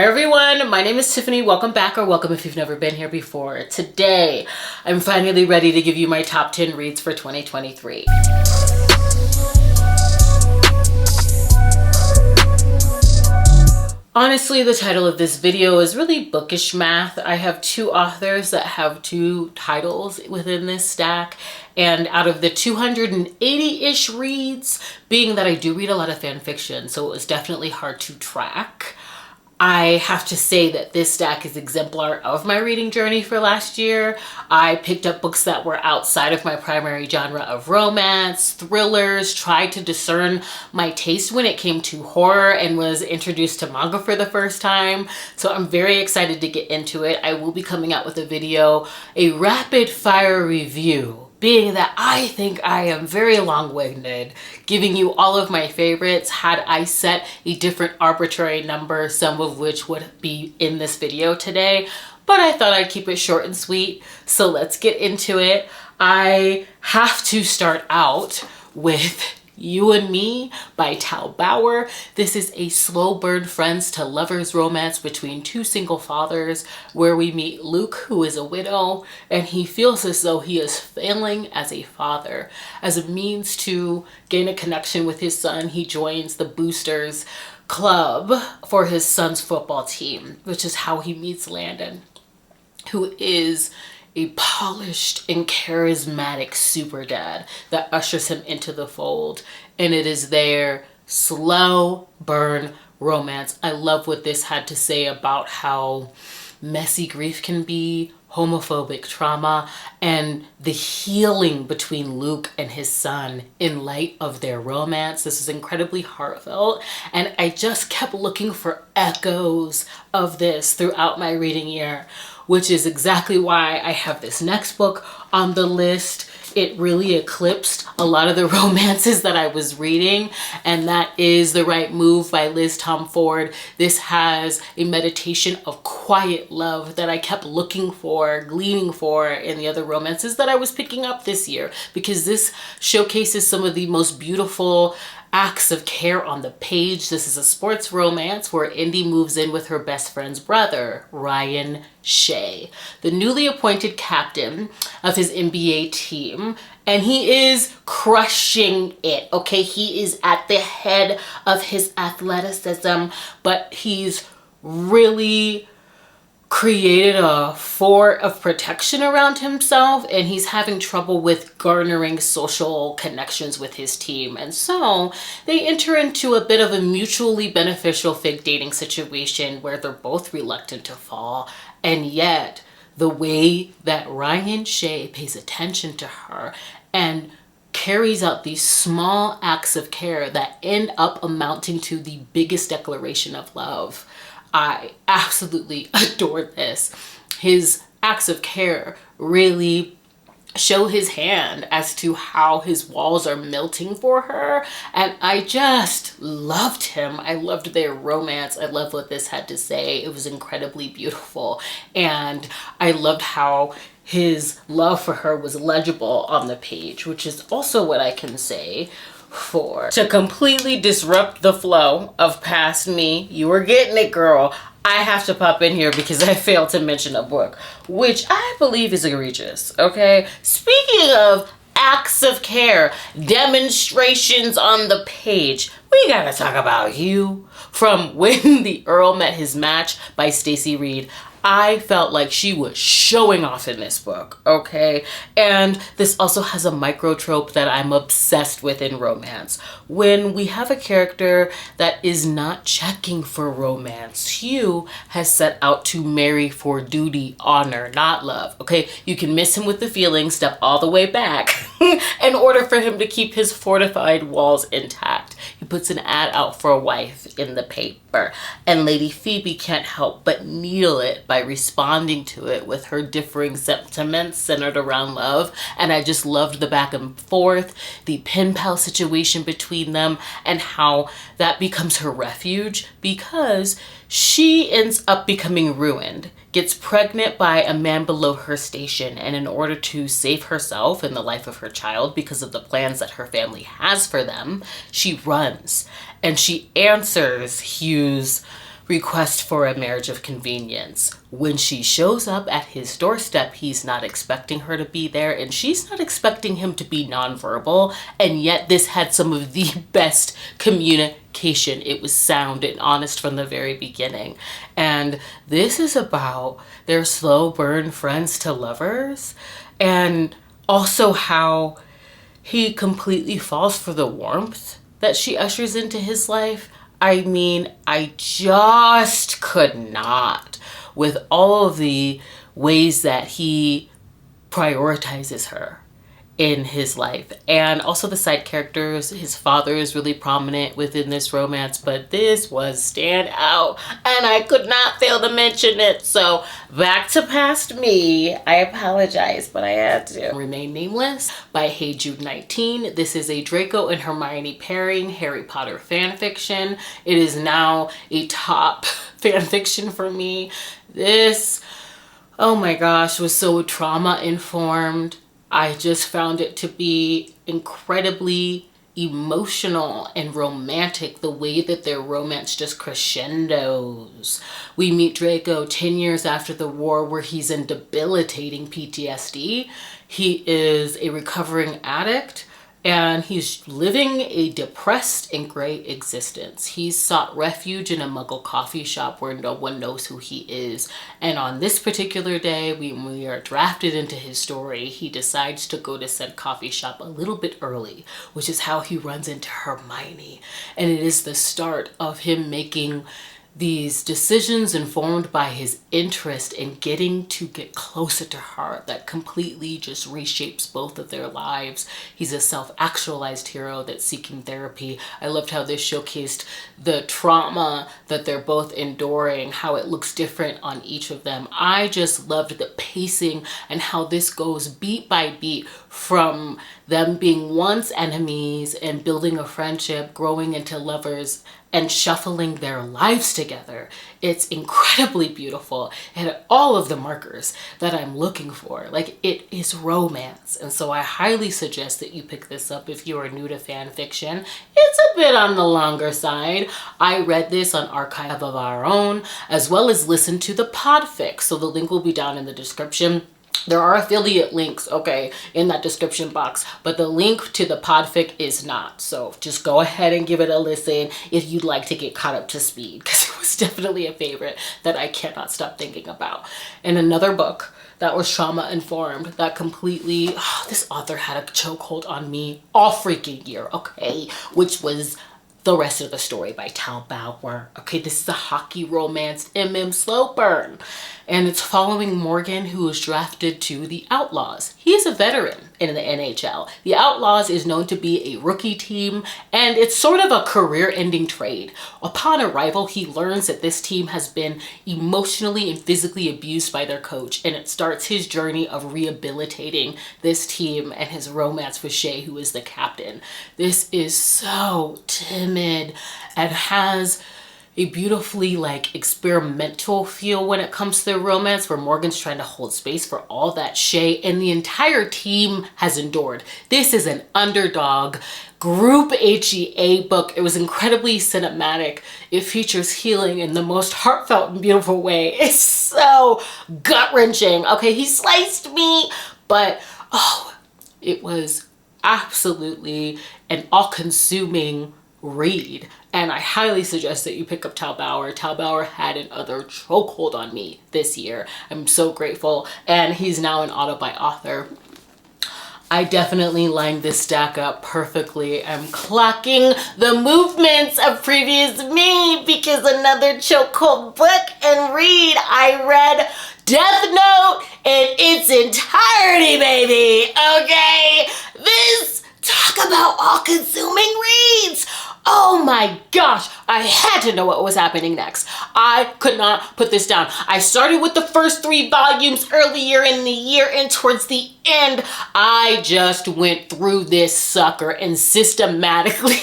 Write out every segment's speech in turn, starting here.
Hi everyone, my name is Tiffany. Welcome back, or welcome if you've never been here before. Today, I'm finally ready to give you my top 10 reads for 2023. Honestly, the title of this video is really bookish math. I have two authors that have two titles within this stack, and out of the 280-ish reads, being that I do read a lot of fan fiction, so it was definitely hard to track. I have to say that this stack is exemplar of my reading journey for last year. I picked up books that were outside of my primary genre of romance, thrillers, tried to discern my taste when it came to horror, and was introduced to manga for the first time. So I'm very excited to get into it. I will be coming out with a video, a rapid fire review, being that I think I am very long-winded, giving you all of my favorites. Had I set a different arbitrary number, some of which would be in this video today, but I thought I'd keep it short and sweet. So let's get into it. I have to start out with You and Me by Tal Bauer. This is a slow burn friends to lovers romance between two single fathers, where we meet Luke, who is a widow, and he feels as though he is failing as a father. As a means to gain a connection with his son, he joins the Boosters Club for his son's football team, which is how he meets Landon, who is a polished and charismatic super dad that ushers him into the fold. And it is their slow burn romance. I love what this had to say about how messy grief can be, homophobic trauma, and the healing between Luke and his son in light of their romance. This is incredibly heartfelt, and I just kept looking for echoes of this throughout my reading year, which is exactly why I have this next book on the list. It really eclipsed a lot of the romances that I was reading, and that is The Right Move by Tomforde. This has a meditation of quiet love that I kept looking for, gleaning for in the other romances that I was picking up this year, because this showcases some of the most beautiful acts of care on the page. This is a sports romance where Indy moves in with her best friend's brother, Ryan Shea, the newly appointed captain of his NBA team, and he is crushing it, okay? He is at the head of his athleticism, but he's really created a fort of protection around himself, and he's having trouble with garnering social connections with his team. And so they enter into a bit of a mutually beneficial fake dating situation where they're both reluctant to fall. And yet the way that Ryan Shea pays attention to her and carries out these small acts of care that end up amounting to the biggest declaration of love. I absolutely adore this. His acts of care really show his hand as to how his walls are melting for her, and I just loved him. I loved their romance. I loved what this had to say. It was incredibly beautiful, and I loved how his love for her was legible on the page, which is also what I can say for to completely disrupt the flow of Past Me. You were getting it, girl. I have to pop in here because I failed to mention a book, which I believe is egregious, okay? Speaking of acts of care, demonstrations on the page, we gotta talk about You from When the Earl Met His Match by Stacy Reid. I felt like she was showing off in this book, okay? And this also has a micro trope that I'm obsessed with in romance. When we have a character that is not checking for romance, Hugh has set out to marry for duty, honor, not love, okay? You can miss him with the feelings, step all the way back in order for him to keep his fortified walls intact. He puts an ad out for a wife in the paper, and Lady Phoebe can't help but needle it by responding to it with her differing sentiments centered around love. And I just loved the back and forth, the pen pal situation between them, and how that becomes her refuge because she ends up becoming ruined, gets pregnant by a man below her station, and in order to save herself and the life of her child because of the plans that her family has for them, she runs and she answers Hugh's request for a marriage of convenience. When she shows up at his doorstep, he's not expecting her to be there, and she's not expecting him to be nonverbal, and yet this had some of the best communication. It was sound and honest from the very beginning. And this is about their slow burn friends to lovers, and also how he completely falls for the warmth that she ushers into his life. I mean, I just could not, with all of the ways that he prioritizes her in his life. And also the side characters. His father is really prominent within this romance, but this was stand out and I could not fail to mention it. So back to past me. I apologize, but I had to. Remain Nameless by Hey Jude 19. This is a Draco and Hermione pairing Harry Potter fan fiction. It is now a top fan fiction for me. This, oh my gosh, was so trauma informed. I just found it to be incredibly emotional and romantic, the way that their romance just crescendos. We meet Draco 10 years after the war, where he's in debilitating PTSD. He is a recovering addict, and he's living a depressed and gray existence. He's sought refuge in a Muggle coffee shop where no one knows who he is. And on this particular day, when we are drafted into his story, he decides to go to said coffee shop a little bit early, which is how he runs into Hermione. And it is the start of him making these decisions informed by his interest in getting to get closer to her that completely just reshapes both of their lives. He's a self-actualized hero that's seeking therapy. I loved how this showcased the trauma that they're both enduring, how it looks different on each of them. I just loved the pacing and how this goes beat by beat, from them being once enemies and building a friendship, growing into lovers, and shuffling their lives together. It's incredibly beautiful and all of the markers that I'm looking for. Like, it is romance. And so I highly suggest that you pick this up if you are new to fan fiction. It's a bit on the longer side. I read this on Archive of Our Own, as well as listened to the podfic. So the link will be down in the description. There are affiliate links, okay, in that description box, but the link to the podfic is not. So just go ahead and give it a listen if you'd like to get caught up to speed, because it was definitely a favorite that I cannot stop thinking about. And another book that was trauma informed, that completely, this author had a chokehold on me all freaking year, okay, which was The Rest of the Story by Tal Bauer. Okay, this is a hockey romance slow burn. And it's following Morgan, who was drafted to the Outlaws. He is a veteran in the NHL. The Outlaws is known to be a rookie team, and it's sort of a career-ending trade. Upon arrival, he learns that this team has been emotionally and physically abused by their coach, and it starts his journey of rehabilitating this team and his romance with Shay, who is the captain. This is so timid and has a beautifully experimental feel when it comes to their romance, where Morgan's trying to hold space for all that Shay and the entire team has endured. This is an underdog group HEA book. It was incredibly cinematic. It features healing in the most heartfelt and beautiful way. It's so gut-wrenching. Okay, he sliced me, but it was absolutely an all-consuming read, and I highly suggest that you pick up Tal Bauer. Tal Bauer had another chokehold on me this year. I'm so grateful, and he's now an auto-buy author. I definitely lined this stack up perfectly. I'm clocking the movements of previous me, because another chokehold book and read. I read Death Note in its entirety, baby. Okay, this, talk about all-consuming reads. Oh my gosh, I had to know what was happening next. I could not put this down. I started with the first 3 volumes earlier in the year, and towards the end, I just went through this sucker and systematically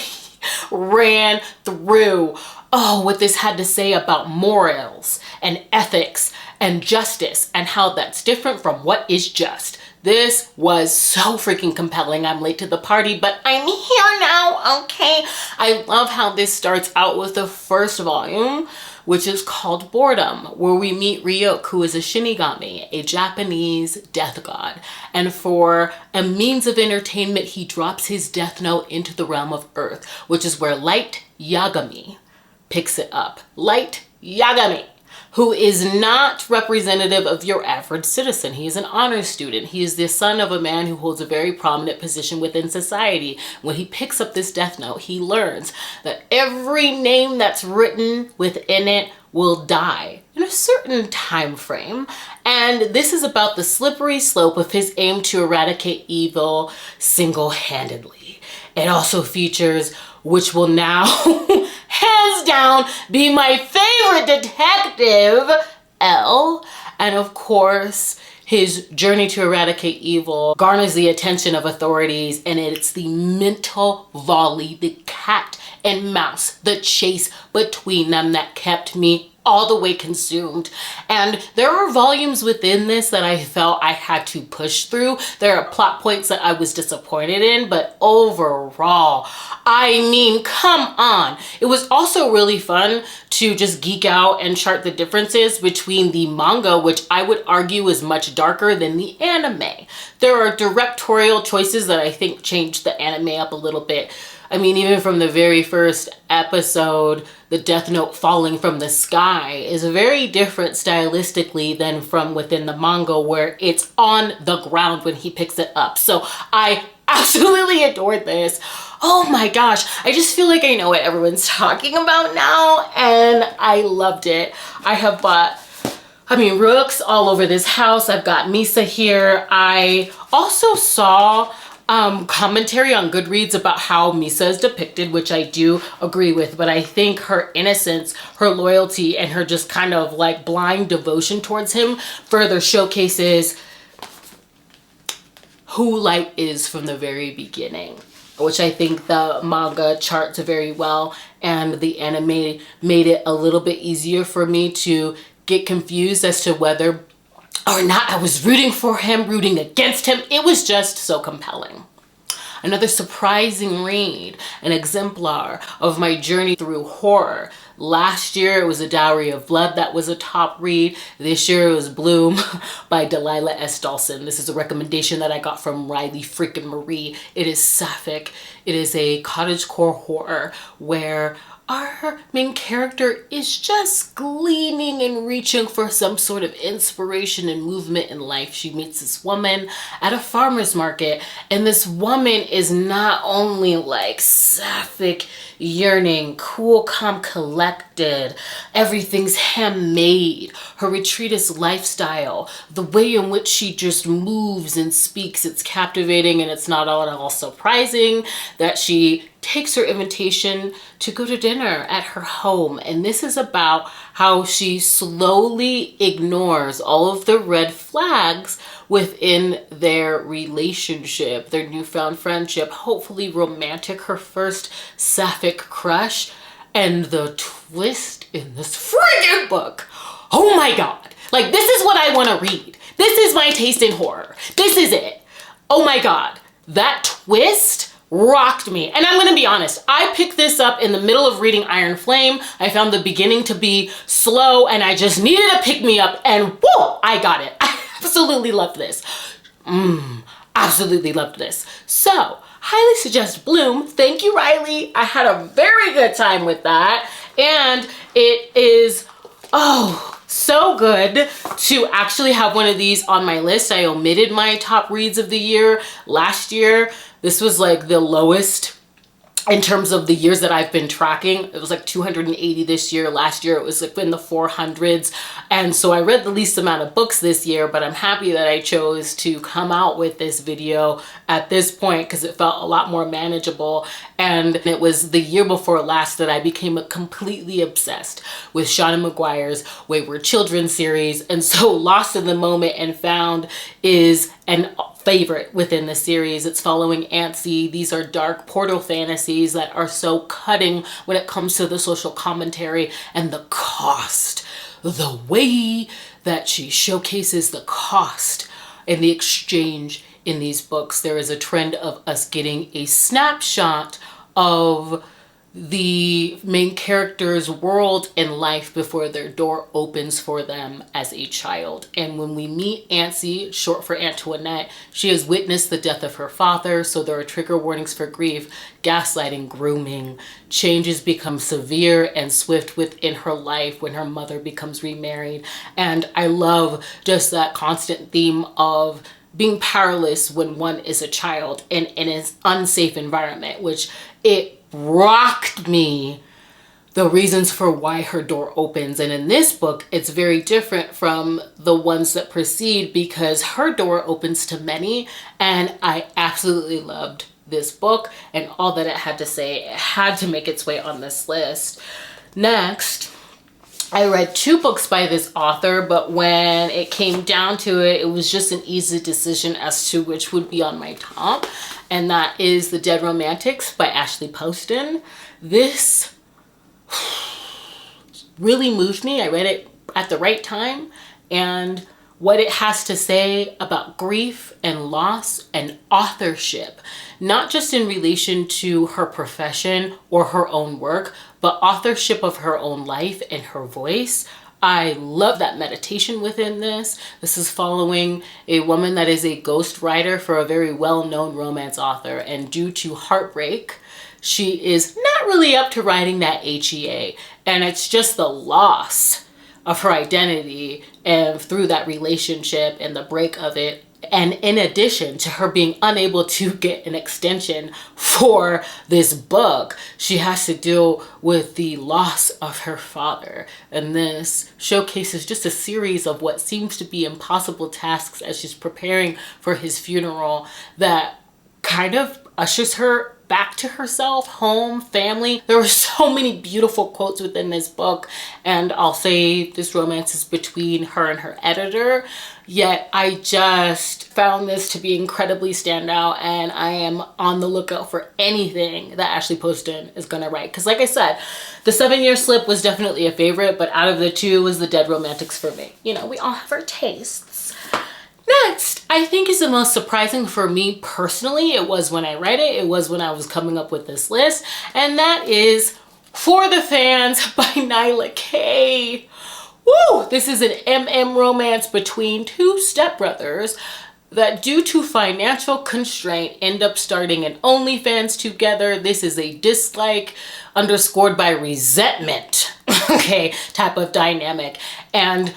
ran through what this had to say about morals and ethics and justice, and how that's different from what is just. This was so freaking compelling. I'm late to the party, but I'm here now, okay? I love how this starts out with the first volume which is called Boredom, where we meet Ryuk, who is a Shinigami, a Japanese death god. And for a means of entertainment, he drops his death note into the realm of Earth, which is where Light Yagami picks it up. Light Yagami, who is not representative of your average citizen. He is an honor student. He is the son of a man who holds a very prominent position within society. When he picks up this death note, he learns that every name that's written within it will die in a certain time frame. And this is about the slippery slope of his aim to eradicate evil single-handedly. It also features, which will now hands down be my favorite detective, Earl. And of course, his journey to eradicate evil garners the attention of authorities, and it's the mental volley, the cat and mouse, the chase between them that kept me all the way consumed. And there are volumes within this that I felt I had to push through. There are plot points that I was disappointed in, but overall, I mean, come on. It was also really fun to just geek out and chart the differences between the manga, which I would argue is much darker than the anime. There are directorial choices that I think changed the anime up a little bit. I mean, even from the very first episode, the Death Note falling from the sky is very different stylistically than from within the manga, where it's on the ground when he picks it up. So I absolutely adored this. Oh my gosh, I just feel like I know what everyone's talking about now, and I loved it. I have bought, Rooks all over this house. I've got Misa here. I also saw commentary on Goodreads about how Misa is depicted, which I do agree with, but I think her innocence, her loyalty, and her just kind of like blind devotion towards him further showcases who Light is from the very beginning, which I think the manga charts very well, and the anime made it a little bit easier for me to get confused as to whether or not I was rooting for him, rooting against him. It was just so compelling. Another surprising read, an exemplar of my journey through horror. Last year it was A Dowry of Blood that was a top read. This year it was Bloom by Delilah S. Dawson. This is a recommendation that I got from Riley freaking Marie. It is sapphic. It is a cottagecore horror where our main character is just gleaning and reaching for some sort of inspiration and movement in life. She meets this woman at a farmer's market, and this woman is not only like sapphic, yearning, cool, calm, collected, everything's handmade, her retreatist lifestyle, the way in which she just moves and speaks, it's captivating, and it's not at all surprising that she takes her invitation to go to dinner at her home. And this is about how she slowly ignores all of the red flags within their relationship, their newfound friendship, hopefully romantic, her first sapphic crush, and the twist in this friggin' book. Oh my God. Like, this is what I want to read. This is my taste in horror. This is it. Oh my God. That twist rocked me. And I'm gonna be honest, I picked this up in the middle of reading Iron Flame. I found the beginning to be slow, and I just needed a pick me up, and whoa, I got it. I absolutely loved this. Absolutely loved this. So, highly suggest Bloom. Thank you, Riley. I had a very good time with that, and it is, so good to actually have one of these on my list. I omitted my top reads of the year. Last year, this was like the lowest in terms of the years that I've been tracking. It was like 280 this year. Last year, it was like in the 400s. And so I read the least amount of books this year, but I'm happy that I chose to come out with this video at this point because it felt a lot more manageable. And it was the year before last that I became completely obsessed with Seanan McGuire's Wayward Children series. And so Lost in the Moment and Found is an favorite within the series. It's following Antsy. These are dark portal fantasies that are so cutting when it comes to the social commentary and the cost. The way that she showcases the cost and the exchange in these books. There is a trend of us getting a snapshot of the main character's world and life before their door opens for them as a child. And when we meet Ancy, short for Antoinette, she has witnessed the death of her father, so there are trigger warnings for grief, gaslighting, grooming. Changes become severe and swift within her life when her mother becomes remarried. And I love just that constant theme of being powerless when one is a child in an unsafe environment, which it rocked me, the reasons for why her door opens. And in this book, it's very different from the ones that precede because her door opens to many. And I absolutely loved this book and all that it had to say. It had to make its way on this list. Next, I read 2 books by this author, but when it came down to it, it was just an easy decision as to which would be on my top. And that is The Dead Romantics by Ashley Poston. This really moved me. I read it at the right time, and what it has to say about grief and loss and authorship, not just in relation to her profession or her own work, but authorship of her own life and her voice. I love that meditation within this. This is following a woman that is a ghostwriter for a very well-known romance author, and due to heartbreak, she is not really up to writing that HEA, and it's just the loss of her identity and through that relationship and the break of it. And in addition to her being unable to get an extension for this book, she has to deal with the loss of her father. And this showcases just a series of what seems to be impossible tasks as she's preparing for his funeral that kind of ushers her back to herself, home, family. There were so many beautiful quotes within this book, and I'll say this romance is between her and her editor, yet I just found this to be incredibly standout, and I am on the lookout for anything that Ashley Poston is gonna write. Because like I said, The 7-Year Slip was definitely a favorite, but out of the 2 was The Dead Romantics for me. You know, we all have our tastes. Next, I think is the most surprising for me personally. It was when I read it. It was when I was coming up with this list. And that is For the Fans by Nyla K. Woo! This is an romance between 2 stepbrothers that due to financial constraint end up starting an OnlyFans together. This is a dislike underscored by resentment, okay, type of dynamic. And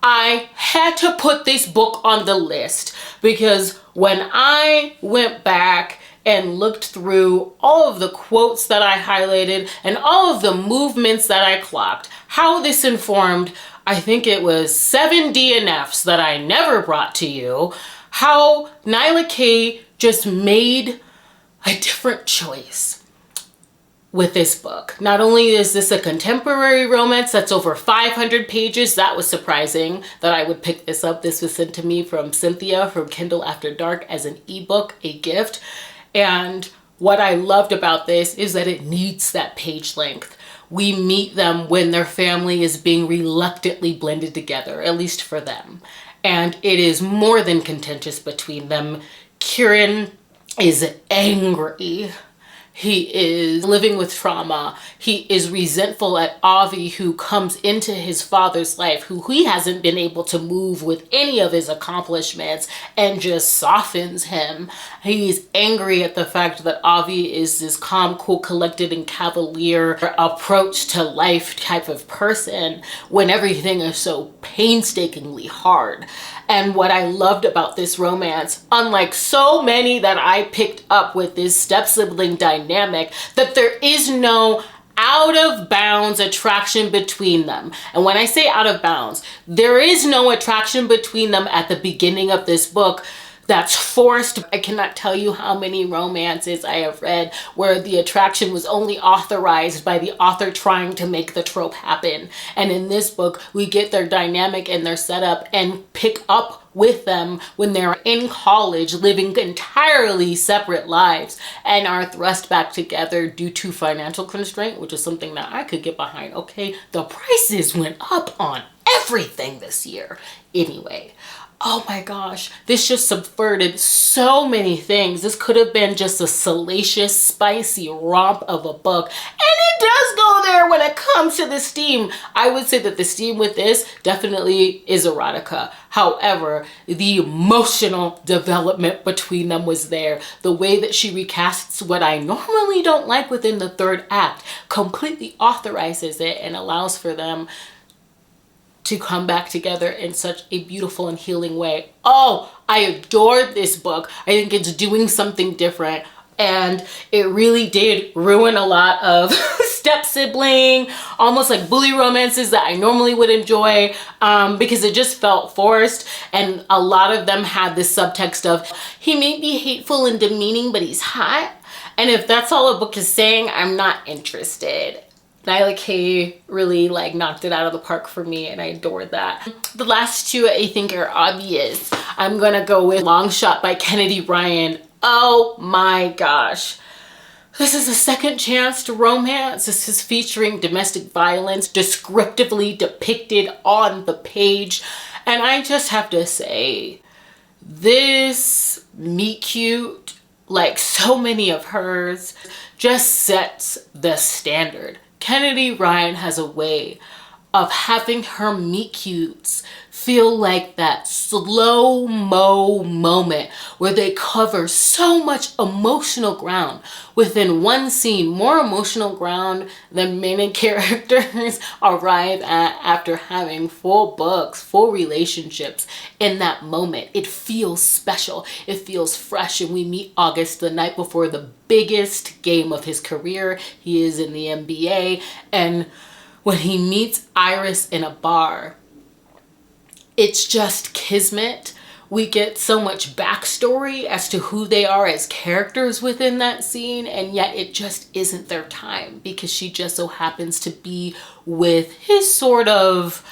I had to put this book on the list because when I went back and looked through all of the quotes that I highlighted and all of the movements that I clocked, how this informed, I think it was 7 DNFs that I never brought to you, how Nyla K just made a different choice with this book. Not only is this a contemporary romance that's over 500 pages, that was surprising that I would pick this up. This was sent to me from Cynthia from Kindle After Dark as an ebook, a gift. And what I loved about this is that it needs that page length. We meet them when their family is being reluctantly blended together, at least for them. And it is more than contentious between them. Kieran is angry. He is living with trauma. He is resentful at Avi, who comes into his father's life, who he hasn't been able to move with any of his accomplishments, and just softens him. He's angry at the fact that Avi is this calm, cool, collected, and cavalier approach to life type of person when everything is so painstakingly hard. And what I loved about this romance, unlike so many that I picked up with this step-sibling dynamic, that there is no out of bounds attraction between them. And when I say out of bounds, there is no attraction between them at the beginning of this book that's forced. I cannot tell you how many romances I have read where the attraction was only authorized by the author trying to make the trope happen. And in this book, we get their dynamic and their setup and pick up with them when they're in college, living entirely separate lives, and are thrust back together due to financial constraint, which is something that I could get behind. Okay, the prices went up on everything this year. Anyway, oh my gosh, this just subverted so many things. This could have been just a salacious, spicy romp of a book. And it does go there when it comes to the steam. I would say that the steam with this definitely is erotica. However, the emotional development between them was there. The way that she recasts what I normally don't like within the third act completely authorizes it and allows for them to come back together in such a beautiful and healing way. Oh, I adored this book. I think it's doing something different, and it really did ruin a lot of step sibling, almost like bully romances that I normally would enjoy, because it just felt forced, and a lot of them had this subtext of, he may be hateful and demeaning, but he's hot. And if that's all a book is saying, I'm not interested. Nyla K really like knocked it out of the park for me, and I adored that. The last two I think are obvious. I'm gonna go with Long Shot by Kennedy Ryan. Oh my gosh. This is a second chance to romance. This is featuring domestic violence descriptively depicted on the page. And I just have to say, this meet cute, like so many of hers, just sets the standard. Kennedy Ryan has a way of having her meet cutes feel like that slow-mo moment where they cover so much emotional ground within one scene, more emotional ground than many characters arrive at after having full books, full relationships. In that moment, it feels special, it feels fresh, and we meet August the night before the biggest game of his career. He is in the NBA, and when he meets Iris in a bar, it's just kismet. We get so much backstory as to who they are as characters within that scene, and yet it just isn't their time because she just so happens to be with his sort of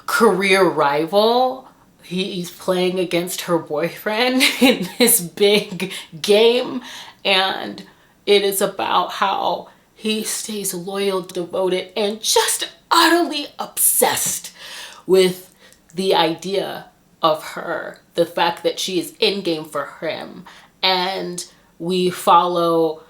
career rival. He's playing against her boyfriend in this big game, and it is about how he stays loyal, devoted, and just utterly obsessed with the idea of her, the fact that she is in game for him. And we follow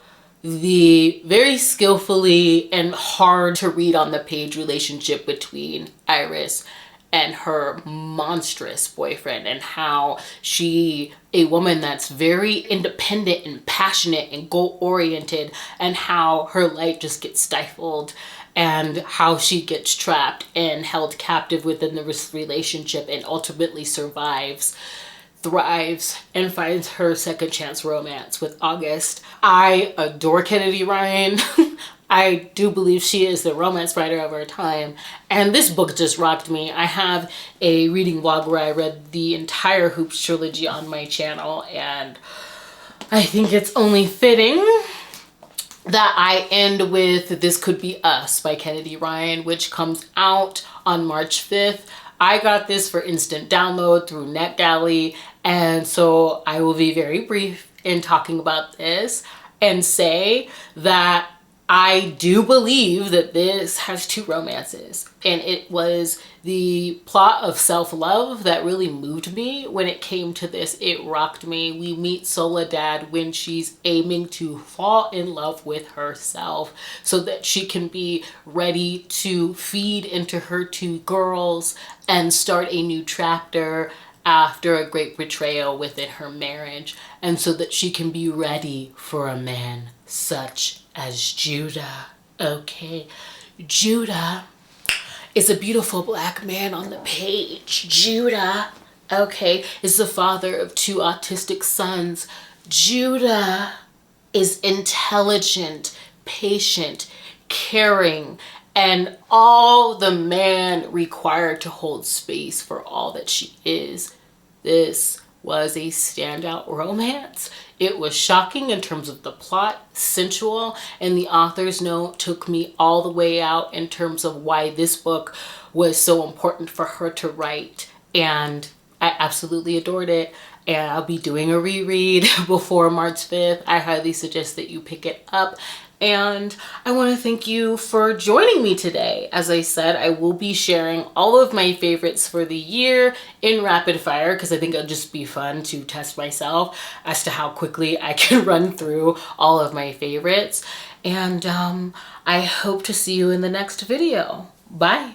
the very skillfully and hard to read on the page relationship between Iris and her monstrous boyfriend, and how she, a woman that's very independent and passionate and goal-oriented, and how her light just gets stifled, and how she gets trapped and held captive within the relationship and ultimately survives, thrives, and finds her second chance romance with August. I adore Kennedy Ryan. I do believe she is the romance writer of our time, and this book just rocked me. I have a reading vlog where I read the entire Hoops trilogy on my channel, and I think it's only fitting that I end with This Could Be Us by Kennedy Ryan, which comes out on March 5th. I got this for instant download through NetGalley, and so I will be very brief in talking about this and say that I do believe that this has two romances, and it was the plot of self-love that really moved me when it came to this. It rocked me. We meet Soledad when she's aiming to fall in love with herself so that she can be ready to feed into her two girls and start a new chapter after a great betrayal within her marriage, and so that she can be ready for a man such as Judah. Okay, Judah is a beautiful black man on the page. Judah, okay, is the father of two autistic sons. Judah is intelligent, patient, caring, and all the man required to hold space for all that she is. This was a standout romance. It was shocking in terms of the plot, sensual, and the author's note took me all the way out in terms of why this book was so important for her to write. And I absolutely adored it. And I'll be doing a reread before March 5th. I highly suggest that you pick it up. And I want to thank you for joining me today. As I said, I will be sharing all of my favorites for the year in rapid fire because I think it'll just be fun to test myself as to how quickly I can run through all of my favorites. And I hope to see you in the next video. Bye.